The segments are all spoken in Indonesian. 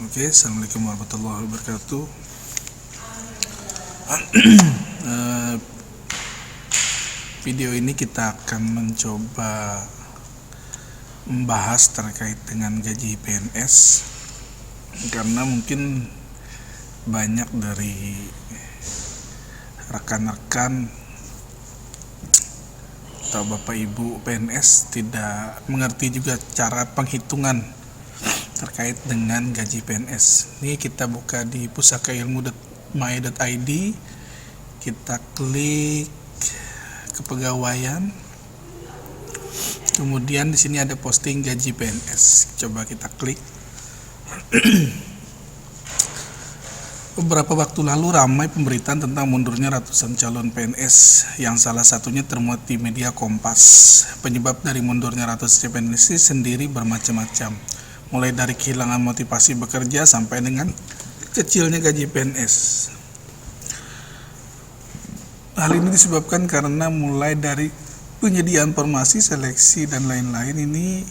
Oke, assalamualaikum warahmatullahi wabarakatuh. Video ini kita akan mencoba membahas terkait dengan gaji PNS, karena mungkin banyak dari rekan-rekan atau Bapak Ibu PNS tidak mengerti juga cara penghitungan terkait dengan gaji PNS. Ini kita buka di pusakailmu.my.id, kita klik kepegawaian, kemudian di sini ada posting gaji PNS. Coba kita klik. Beberapa waktu lalu ramai pemberitaan tentang mundurnya ratusan calon PNS yang salah satunya termuat di media Kompas. Penyebab dari mundurnya ratusan PNS sendiri bermacam-macam, mulai dari kehilangan motivasi bekerja sampai dengan kecilnya gaji PNS. Hal ini disebabkan karena mulai dari penyediaan formasi, seleksi, dan lain-lain ini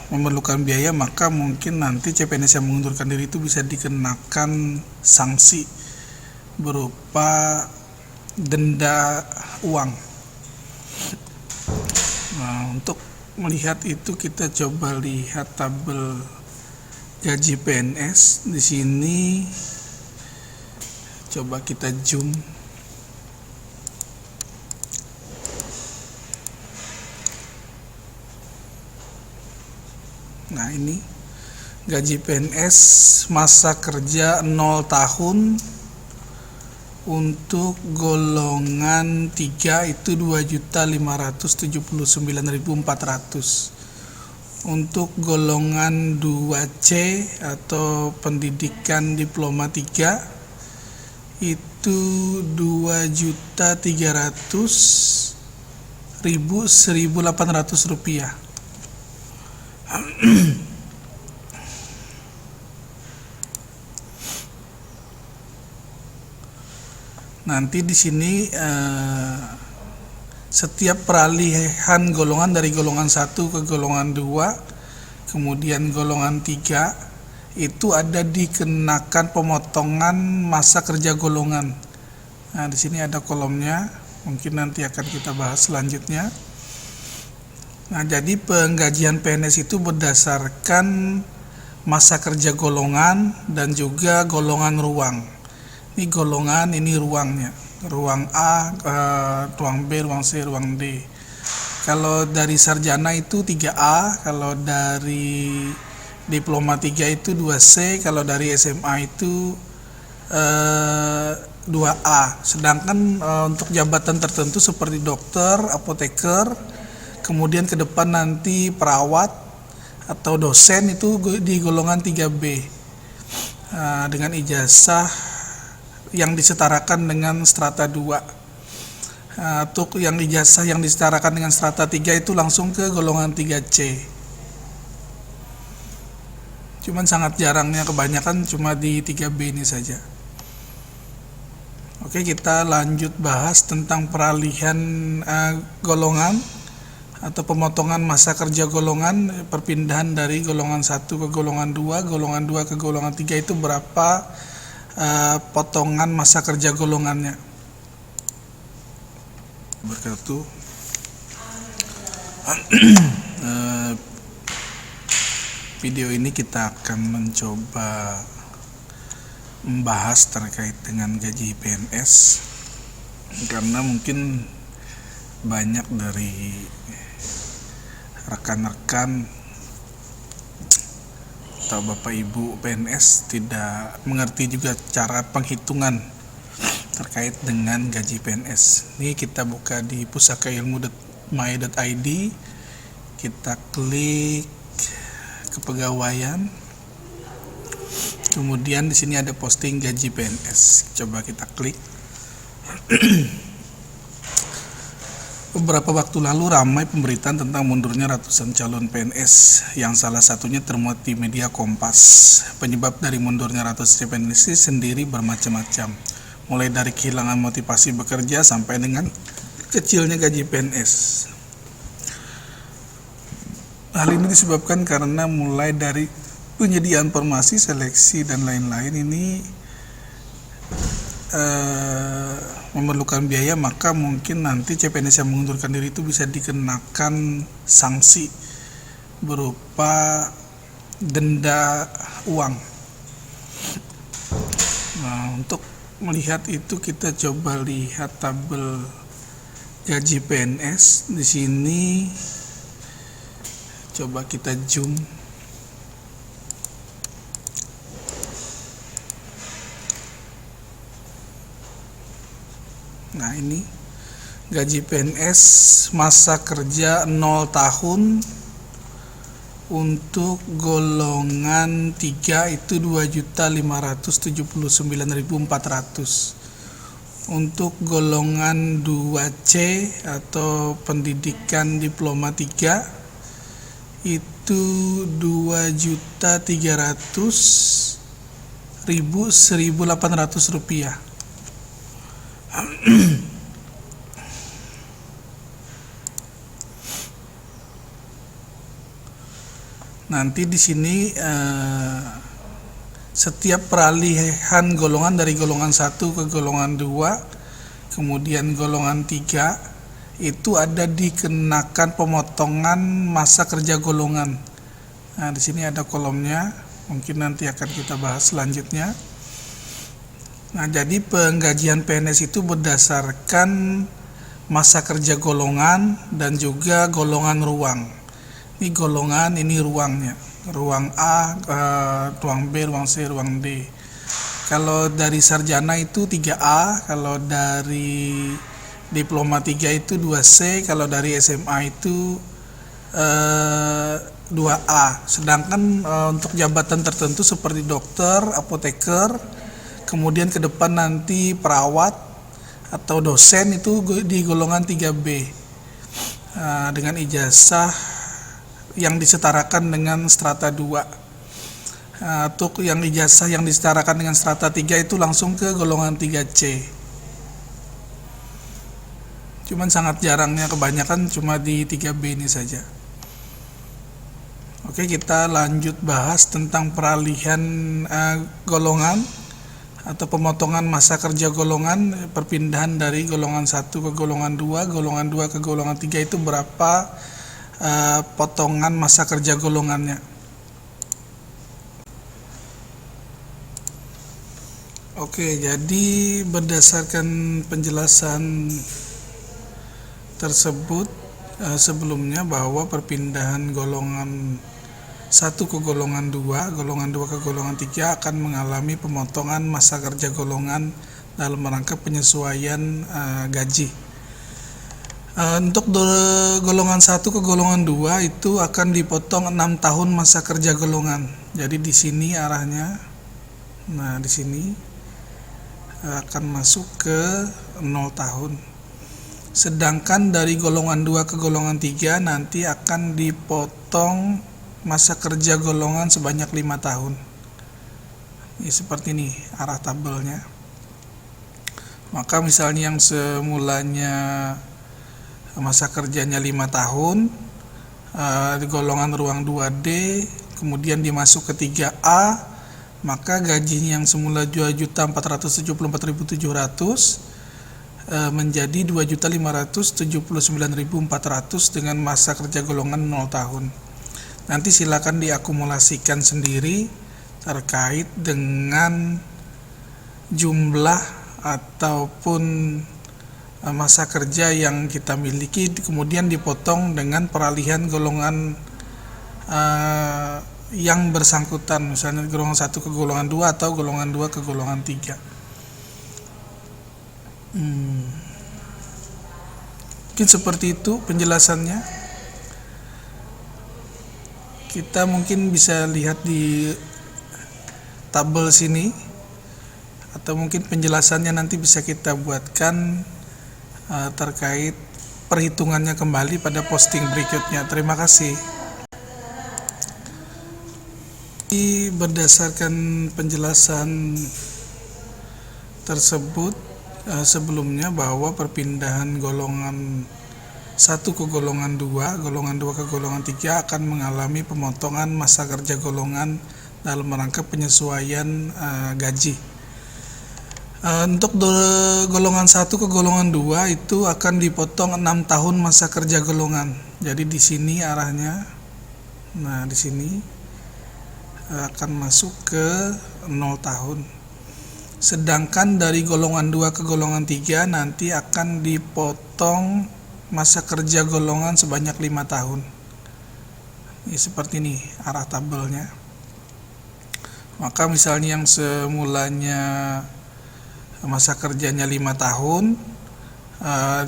memerlukan biaya, maka mungkin nanti CPNS yang mengundurkan diri itu bisa dikenakan sanksi berupa denda uang. Nah, untuk melihat itu kita coba lihat tabel gaji PNS di sini. Coba kita zoom. Nah, ini gaji PNS masa kerja 0 tahun untuk golongan 3 itu 2.579.400. Untuk golongan 2C atau pendidikan diploma 3 itu 2.300.1.800 rupiah. Nanti di sini setiap peralihan golongan dari golongan 1 ke golongan 2, kemudian golongan 3, itu ada dikenakan pemotongan masa kerja golongan. Nah, di sini ada kolomnya, mungkin nanti akan kita bahas selanjutnya. Nah, jadi penggajian PNS itu berdasarkan masa kerja golongan dan juga golongan ruang. Ini golongan, ini ruangnya. Ruang A, ruang B, ruang C, ruang D. Kalau dari sarjana itu 3A, kalau dari diploma 3 itu 2C, kalau dari SMA itu 2A. Sedangkan untuk jabatan tertentu seperti dokter, apoteker, kemudian ke depan nanti perawat atau dosen itu di golongan 3B dengan ijazah yang disetarakan dengan strata 2. Untuk yang ijazah yang disetarakan dengan strata 3 itu langsung ke golongan 3C. Cuman sangat jarangnya, kebanyakan cuma di 3B ini saja. Oke, kita lanjut bahas tentang peralihan golongan atau pemotongan masa kerja golongan, perpindahan dari golongan 1 ke golongan 2, golongan 2 ke golongan 3 itu berapa potongan masa kerja golongannya. Berkatu. Video ini kita akan mencoba membahas terkait dengan gaji PNS, karena mungkin banyak dari rekan-rekan atau Bapak Ibu PNS tidak mengerti juga cara penghitungan terkait dengan gaji PNS. Ini kita buka di pusakailmu.my.id, kita klik kepegawaian, kemudian di sini ada posting gaji PNS. Coba kita klik. Beberapa waktu lalu ramai pemberitaan tentang mundurnya ratusan calon PNS yang salah satunya termuat di media Kompas. Penyebab dari mundurnya ratusan PNS sendiri bermacam-macam, mulai dari kehilangan motivasi bekerja sampai dengan kecilnya gaji PNS. Hal ini disebabkan karena mulai dari penyediaan formasi, seleksi, dan lain-lain ini memerlukan biaya, maka mungkin nanti CPNS yang mengundurkan diri itu bisa dikenakan sanksi berupa denda uang. Nah, untuk melihat itu kita coba lihat tabel gaji PNS di sini. Coba kita zoom. Nah, ini gaji PNS masa kerja 0 tahun untuk golongan 3 itu 2.579.400. Untuk golongan 2C atau pendidikan diploma 3 itu 2.300.1.800 rupiah. Nanti di sini setiap peralihan golongan dari golongan 1 ke golongan 2, kemudian golongan 3 itu ada dikenakan pemotongan masa kerja golongan. Nah, di sini ada kolomnya, mungkin nanti akan kita bahas selanjutnya. Nah, jadi penggajian PNS itu berdasarkan masa kerja golongan dan juga golongan ruang. Ini golongan, ini ruangnya. Ruang A, ruang B, ruang C, ruang D. Kalau dari sarjana itu 3A, kalau dari diploma 3 itu 2C, kalau dari SMA itu 2A. Sedangkan untuk jabatan tertentu seperti dokter, apoteker, kemudian ke depan nanti perawat atau dosen itu di golongan 3B dengan ijazah yang disetarakan dengan strata 2. Untuk yang ijazah yang disetarakan dengan strata 3 itu langsung ke golongan 3C. Cuman sangat jarangnya, kebanyakan cuma di 3B ini saja. Oke, kita lanjut bahas tentang peralihan golongan atau pemotongan masa kerja golongan, perpindahan dari golongan 1 ke golongan 2, golongan 2 ke golongan 3 itu berapa potongan masa kerja golongannya. Oke, jadi berdasarkan penjelasan tersebut sebelumnya bahwa perpindahan golongan 1 ke golongan 2, golongan 2 ke golongan 3 akan mengalami pemotongan masa kerja golongan dalam rangka penyesuaian gaji. Untuk golongan 1 ke golongan 2 itu akan dipotong 6 tahun masa kerja golongan. Jadi di sini arahnya, nah di sini akan masuk ke 0 tahun. Sedangkan dari golongan 2 ke golongan 3 nanti akan dipotong masa kerja golongan sebanyak 5 tahun. Ini seperti ini arah tabelnya. Maka misalnya yang semulanya masa kerjanya 5 tahun di golongan ruang 2D, kemudian dimasuk ke 3A, maka gajinya yang semula 2.474.700 menjadi 2.579.400 dengan masa kerja golongan 0 tahun. Nanti silakan diakumulasikan sendiri terkait dengan jumlah ataupun masa kerja yang kita miliki, kemudian dipotong dengan peralihan golongan yang bersangkutan, misalnya golongan 1 ke golongan 2 atau golongan 2 ke golongan 3. Mungkin seperti itu penjelasannya. Kita mungkin bisa lihat di tabel sini, atau mungkin penjelasannya nanti bisa kita buatkan terkait perhitungannya kembali pada posting berikutnya. Terima kasih. Berdasarkan penjelasan tersebut sebelumnya bahwa perpindahan golongan 1 ke golongan 2, golongan 2 ke golongan 3 akan mengalami pemotongan masa kerja golongan dalam rangka penyesuaian gaji. Untuk golongan 1 ke golongan 2 itu akan dipotong 6 tahun masa kerja golongan. Jadi di sini arahnya, nah di sini akan masuk ke 0 tahun. Sedangkan dari golongan 2 ke golongan 3 nanti akan dipotong masa kerja golongan sebanyak 5 tahun. Ini seperti ini arah tabelnya. Maka misalnya yang semulanya masa kerjanya 5 tahun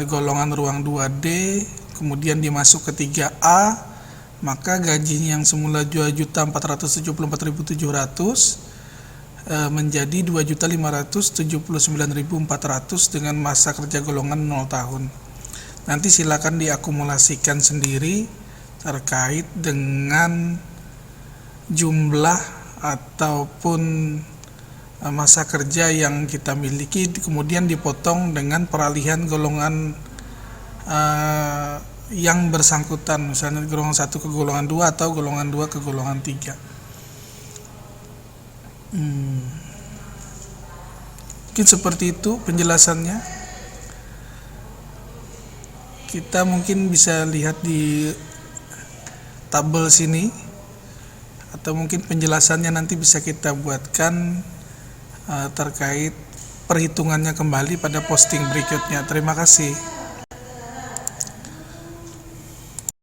di golongan ruang 2D, kemudian dimasuk ke 3A, maka gajinya yang semula 2.474.700 menjadi 2.579.400 dengan masa kerja golongan 0 tahun. Nanti silakan diakumulasikan sendiri terkait dengan jumlah ataupun masa kerja yang kita miliki, kemudian dipotong dengan peralihan golongan yang bersangkutan, misalnya golongan 1 ke golongan 2 atau golongan 2 ke golongan 3. Mungkin seperti itu penjelasannya. Kita mungkin bisa lihat di tabel sini, atau mungkin penjelasannya nanti bisa kita buatkan terkait perhitungannya kembali pada posting berikutnya. Terima kasih.